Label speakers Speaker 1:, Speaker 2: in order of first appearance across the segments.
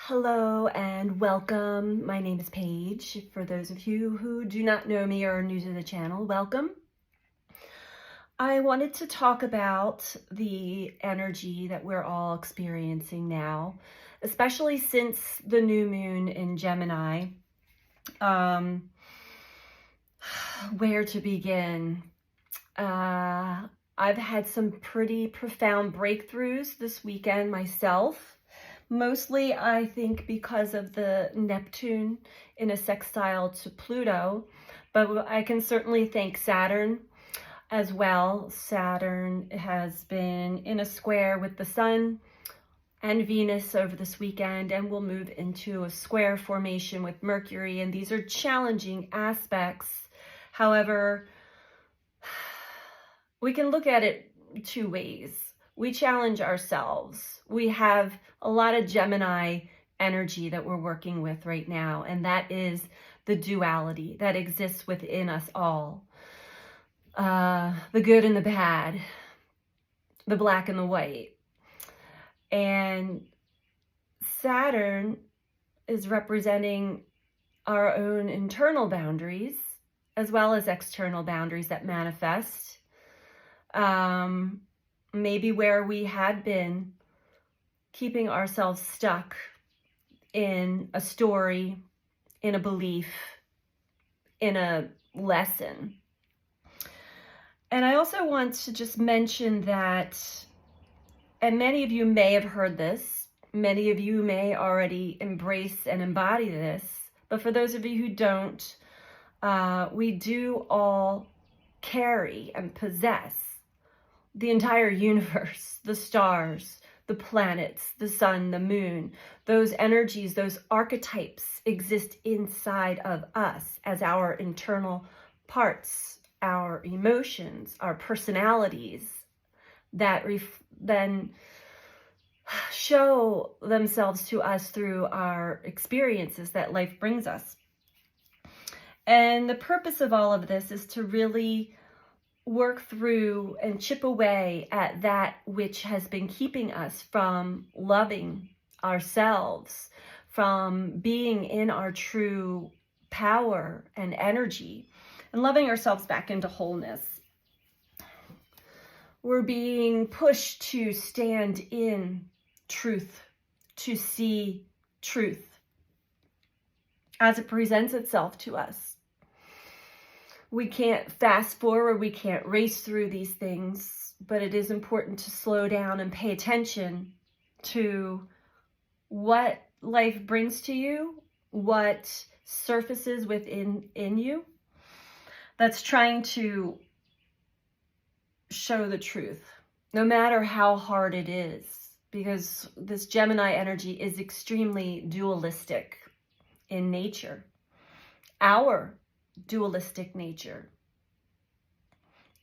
Speaker 1: Hello and welcome. My name is Paige. For those of you who do not know me or are new to the channel, welcome. I wanted to talk about the energy that we're all experiencing now, especially since the new moon in Gemini. Where to begin? I've had some pretty profound breakthroughs this weekend myself. Mostly, I think, because of the Neptune in a sextile to Pluto, but I can certainly thank Saturn as well. Saturn has been in a square with the Sun and Venus over this weekend, and will move into a square formation with Mercury, and these are challenging aspects. However, we can look at it two ways. We challenge ourselves. We have a lot of Gemini energy that we're working with right now, and that is the duality that exists within us all. The good and the bad, the black and the white. And Saturn is representing our own internal boundaries as well as external boundaries that manifest. Maybe where we had been keeping ourselves stuck in a story, in a belief, in a lesson. And I also want to just mention that, and many of you may have heard this, many of you may already embrace and embody this, but for those of you who don't, we do all carry and possess the entire universe, the stars, the planets, the sun, the moon. Those energies, those archetypes exist inside of us as our internal parts, our emotions, our personalities that then show themselves to us through our experiences that life brings us. And the purpose of all of this is to really work through and chip away at that which has been keeping us from loving ourselves, from being in our true power and energy, and loving ourselves back into wholeness. We're being pushed to stand in truth, to see truth as it presents itself to us. We can't fast forward, we can't race through these things, but it is important to slow down and pay attention to what life brings to you, what surfaces within you that's trying to show the truth, no matter how hard it is, because this Gemini energy is extremely dualistic in nature. Our dualistic nature.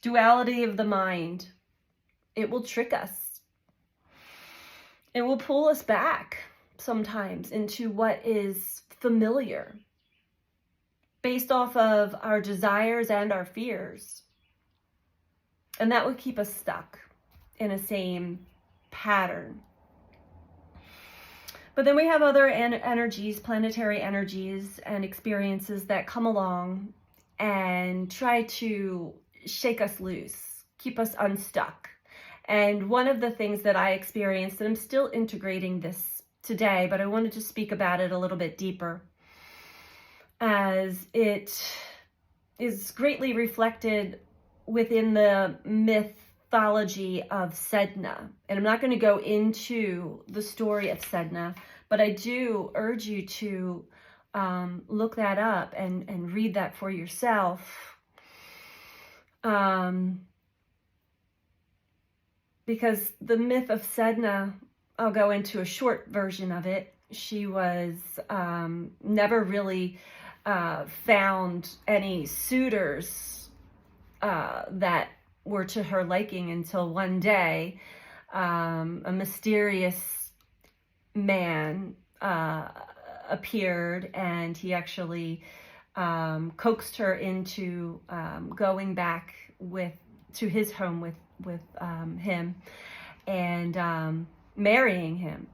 Speaker 1: Duality of the mind. It will trick us. It will pull us back sometimes into what is familiar based off of our desires and our fears. And that would keep us stuck in a same pattern. But then we have other energies, planetary energies and experiences that come along and try to shake us loose, keep us unstuck. And one of the things that I experienced, and I'm still integrating this today, but I wanted to speak about it a little bit deeper, as it is greatly reflected within the mythology of Sedna. And I'm not going to go into the story of Sedna, but I do urge you to look that up and read that for yourself. Because the myth of Sedna, I'll go into a short version of it. She was never really found any suitors that were to her liking until one day a mysterious man appeared, and he actually coaxed her into going back to his home with him and marrying him.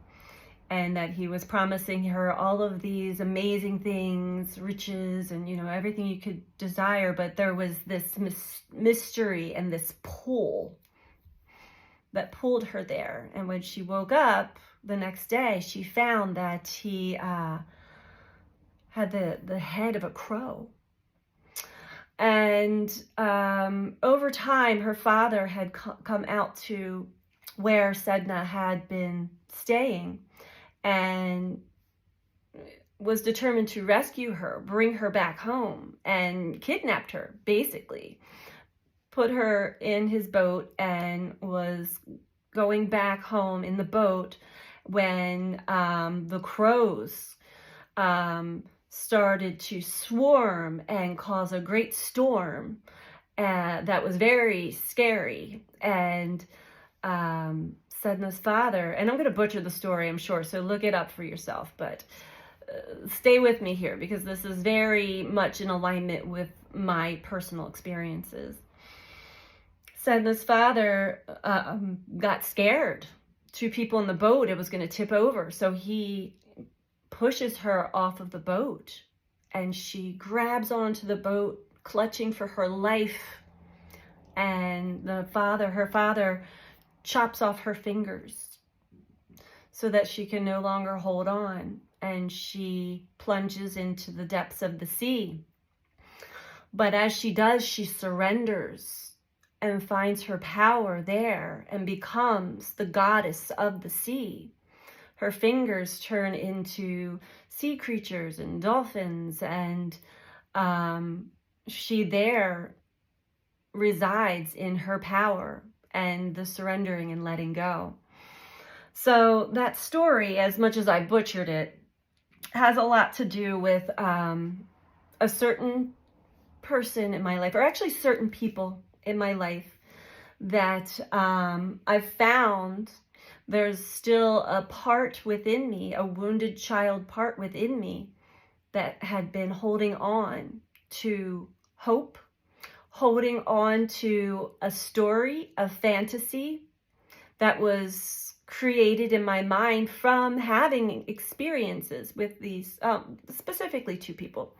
Speaker 1: and that he was promising her all of these amazing things, riches, and, everything you could desire. But there was this mystery and this pull that pulled her there. And when she woke up the next day, she found that he had the head of a crow. And over time, her father had come out to where Sedna had been staying and was determined to rescue her, bring her back home, and kidnapped her, basically. Put her in his boat and was going back home in the boat when the crows started to swarm and cause a great storm that was very scary. And Sedna's father, and I'm going to butcher the story, I'm sure, so look it up for yourself, but stay with me here because this is very much in alignment with my personal experiences. Sedna's father got scared. 2 people in the boat, it was going to tip over, so he pushes her off of the boat, and she grabs onto the boat, clutching for her life, and her father chops off her fingers so that she can no longer hold on, and she plunges into the depths of the sea. But as she does, she surrenders and finds her power there and becomes the goddess of the sea. Her fingers turn into sea creatures and dolphins, and she there resides in her power and the surrendering and letting go. So that story, as much as I butchered it, has a lot to do with a certain person in my life, or actually certain people in my life, that I've found there's still a part within me, a wounded child part within me, that had been holding on to hope, holding on to a story, a fantasy that was created in my mind from having experiences with these, specifically 2 people,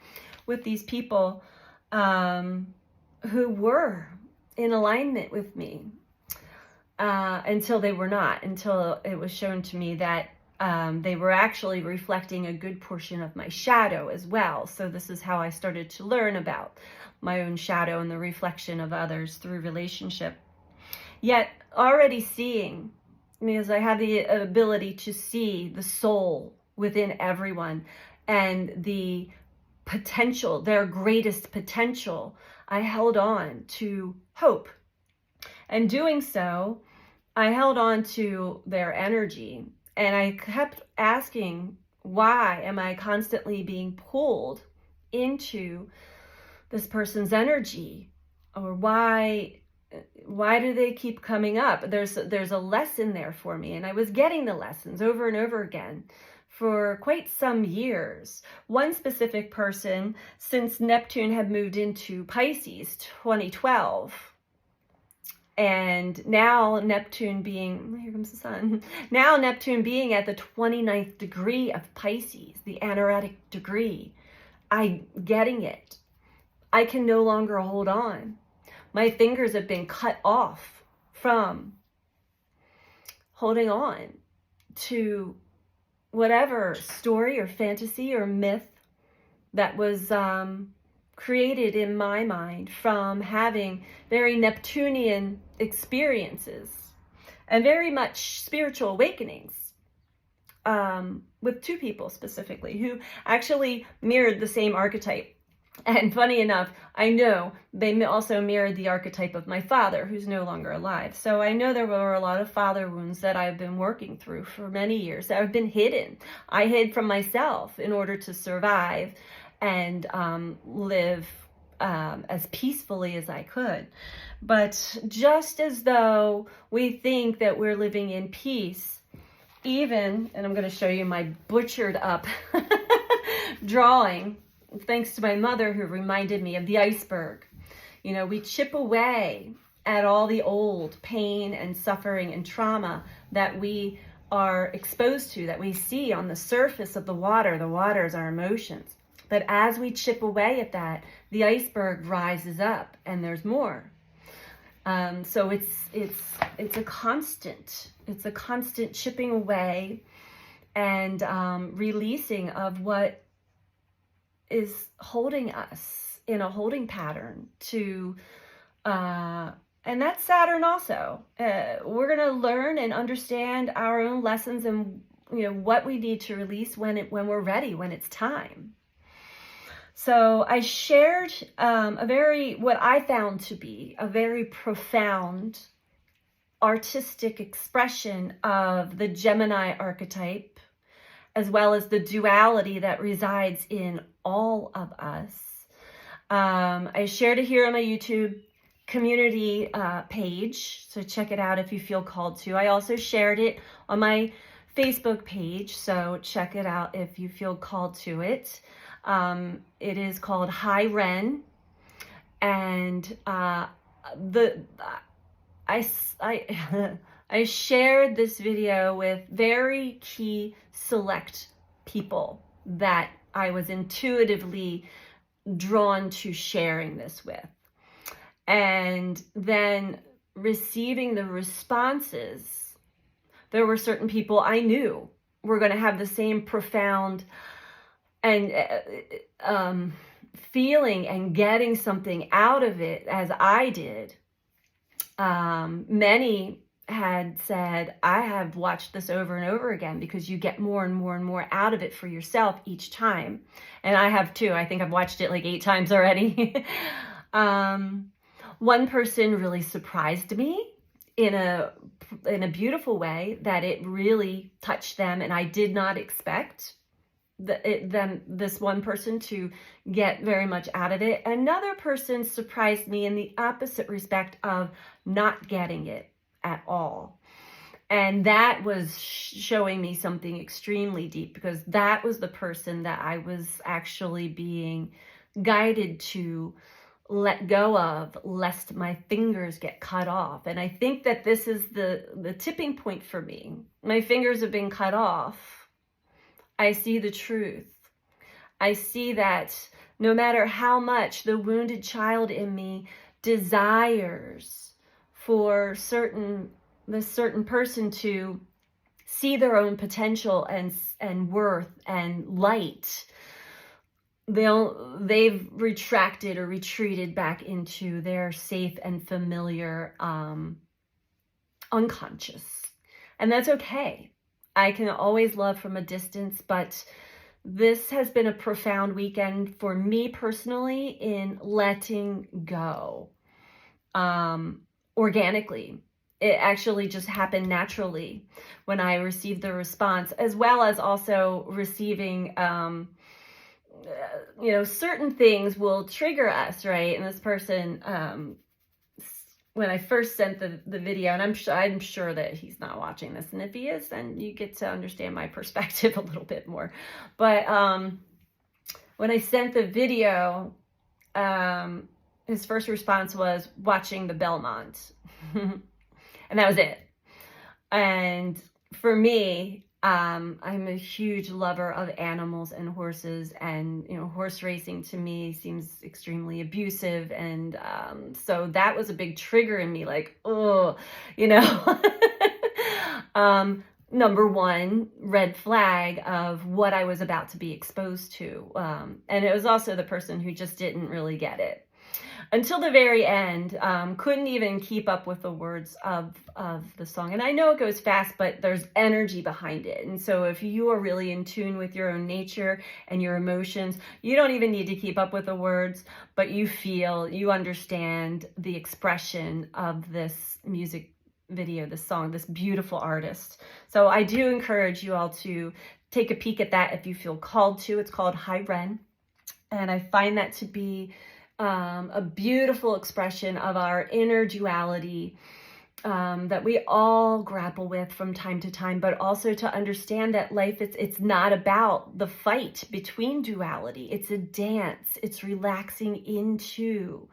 Speaker 1: with these people who were in alignment with me until they were not, until it was shown to me that they were actually reflecting a good portion of my shadow as well. So this is how I started to learn about my own shadow and the reflection of others through relationship. Yet already seeing, because I have the ability to see the soul within everyone and the potential, their greatest potential, I held on to hope. And doing so, I held on to their energy, and I kept asking, why am I constantly being pulled into this person's energy? Or why do they keep coming up? There's a lesson there for me, and I was getting the lessons over and over again for quite some years. One specific person, since Neptune had moved into Pisces 2012, and now Neptune being, here comes the sun, now Neptune being at the 29th degree of Pisces, the anaretic degree, I'm getting it. I can no longer hold on. My fingers have been cut off from holding on to whatever story or fantasy or myth that was created in my mind from having very Neptunian experiences and very much spiritual awakenings with 2 people specifically who actually mirrored the same archetype. And funny enough, I know they also mirrored the archetype of my father, who's no longer alive. So I know there were a lot of father wounds that I've been working through for many years that have been hidden. I hid from myself in order to survive and live as peacefully as I could. But just as though we think that we're living in peace, even, and I'm going to show you my butchered up drawing, thanks to my mother who reminded me of the iceberg. You know, we chip away at all the old pain and suffering and trauma that we are exposed to, that we see on the surface of the water. The water is our emotions. But as we chip away at that, the iceberg rises up and there's more. So it's a constant. It's a constant chipping away and releasing of what is holding us in a holding pattern to, and that's Saturn also. We're going to learn and understand our own lessons and, you know, what we need to release when we're ready, when it's time. So I shared what I found to be a very profound artistic expression of the Gemini archetype, as well as the duality that resides in all of us. I shared it here on my YouTube community page, so check it out if you feel called to. I also shared it on my Facebook page, so check it out if you feel called to it. It is called High Ren, and I shared this video with very key select people that I was intuitively drawn to sharing this with, and then receiving the responses. There were certain people I knew were going to have the same profound and feeling and getting something out of it as I did. Many had said, I have watched this over and over again, because you get more and more and more out of it for yourself each time. And I have too. I think I've watched it like 8 times already. One person really surprised me in a beautiful way, that it really touched them, and I did not expect this one person to get very much out of it. Another person surprised me in the opposite respect of not getting it at all. And that was showing me something extremely deep, because that was the person that I was actually being guided to let go of, lest my fingers get cut off. And I think that this is the tipping point for me. My fingers have been cut off. I see the truth. I see that no matter how much the wounded child in me desires for this certain person to see their own potential and worth and light, they've retracted or retreated back into their safe and familiar unconscious. And that's okay. I can always love from a distance, but this has been a profound weekend for me personally in letting go organically. It actually just happened naturally when I received the response, as well as also receiving, certain things will trigger us, right? And this person, when I first sent the video, and I'm sure that he's not watching this, and if he is, then you get to understand my perspective a little bit more. But when I sent the video, his first response was watching the Belmont, and that was it. And for me, I'm a huge lover of animals and horses, and horse racing to me seems extremely abusive, and so that was a big trigger in me, like, number one red flag of what I was about to be exposed to, and it was also the person who just didn't really get it until the very end. Couldn't even keep up with the words of the song. And I know it goes fast, but there's energy behind it. And so if you are really in tune with your own nature and your emotions, you don't even need to keep up with the words, but you understand the expression of this music video, this song, this beautiful artist. So I do encourage you all to take a peek at that if you feel called to. It's called High Ren. And I find that to be a beautiful expression of our inner duality that we all grapple with from time to time, but also to understand that life, it's not about the fight between duality. It's a dance. It's relaxing into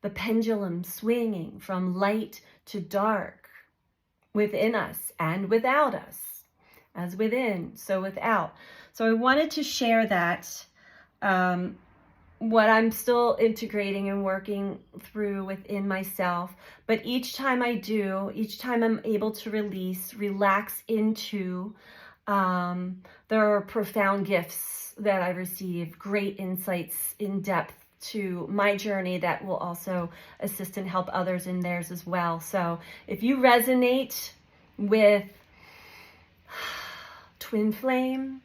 Speaker 1: the pendulum swinging from light to dark within us and without us. As within, so without. So I wanted to share that, what I'm still integrating and working through within myself. But each time I do, each time I'm able to release, relax into, there are profound gifts that I receive, great insights in depth to my journey that will also assist and help others in theirs as well. So if you resonate with twin flame,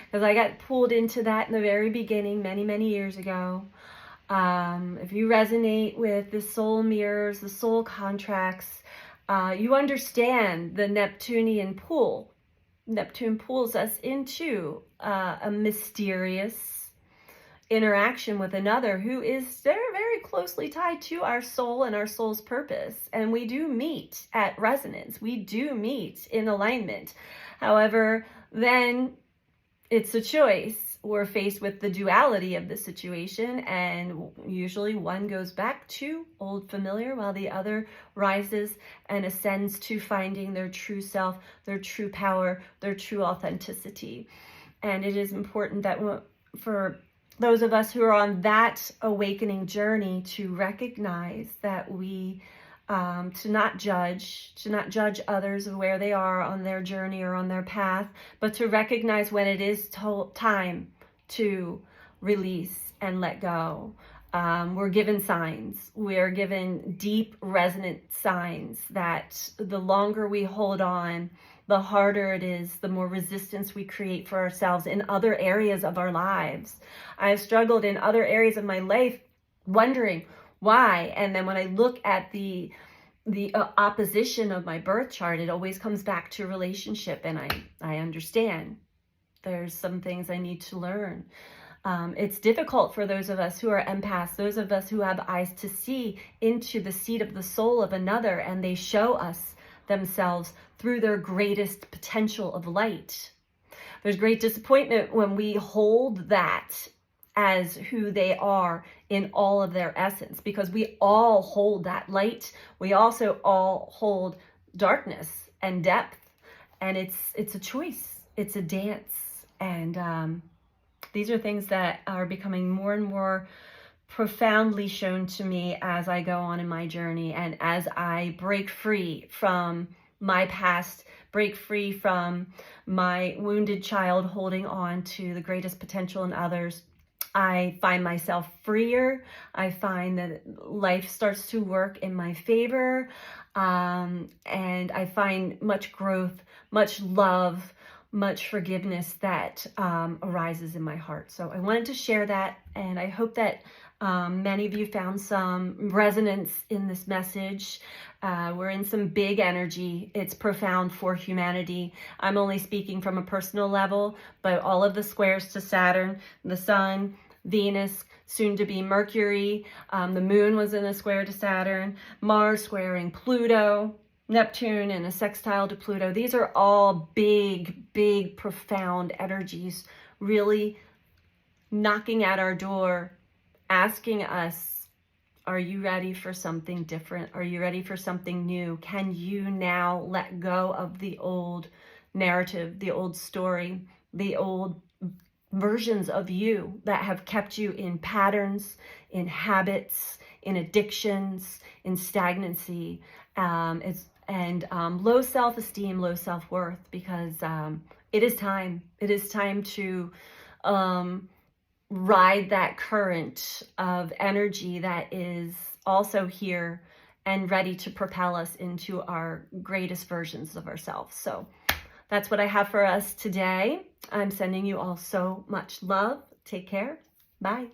Speaker 1: because I got pulled into that in the very beginning many, many years ago. If you resonate with the soul mirrors, the soul contracts, you understand the Neptunian pull. Neptune pulls us into a mysterious interaction with another who is very, very closely tied to our soul and our soul's purpose. And we do meet at resonance. We do meet in alignment. However, then it's a choice. We're faced with the duality of the situation, and usually one goes back to old familiar while the other rises and ascends to finding their true self, their true power, their true authenticity. And it is important that for those of us who are on that awakening journey to recognize that we to not judge others of where they are on their journey or on their path, but to recognize when it is time to release and let go. We're given signs. We're given deep, resonant signs that the longer we hold on, the harder it is, the more resistance we create for ourselves in other areas of our lives. I've struggled in other areas of my life wondering why. And then when I look at the opposition of my birth chart, it always comes back to relationship. And I understand there's some things I need to learn. It's difficult for those of us who are empaths, those of us who have eyes to see into the seat of the soul of another, and they show us themselves through their greatest potential of light. There's great disappointment when we hold that as who they are in all of their essence, because we all hold that light. We also all hold darkness and depth, and it's a choice. It's a dance. And these are things that are becoming more and more profoundly shown to me as I go on in my journey, and as I break free from my past, break free from my wounded child holding on to the greatest potential in others. I find myself freer. I find that life starts to work in my favor. And I find much growth, much love, much forgiveness that arises in my heart. So I wanted to share that, and I hope that many of you found some resonance in this message. We're in some big energy. It's profound for humanity. I'm only speaking from a personal level, but all of the squares to Saturn, the Sun, Venus, soon to be Mercury, the Moon was in a square to Saturn, Mars squaring Pluto, Neptune in a sextile to Pluto. These are all big, big, profound energies really knocking at our door, asking us, are you ready for something different? Are you ready for something new? Can you now let go of the old narrative, the old story, the old versions of you that have kept you in patterns, in habits, in addictions, in stagnancy, low self-esteem, low self-worth, because it is time. It is time to ride that current of energy that is also here and ready to propel us into our greatest versions of ourselves. So that's what I have for us today. I'm sending you all so much love. Take care. Bye.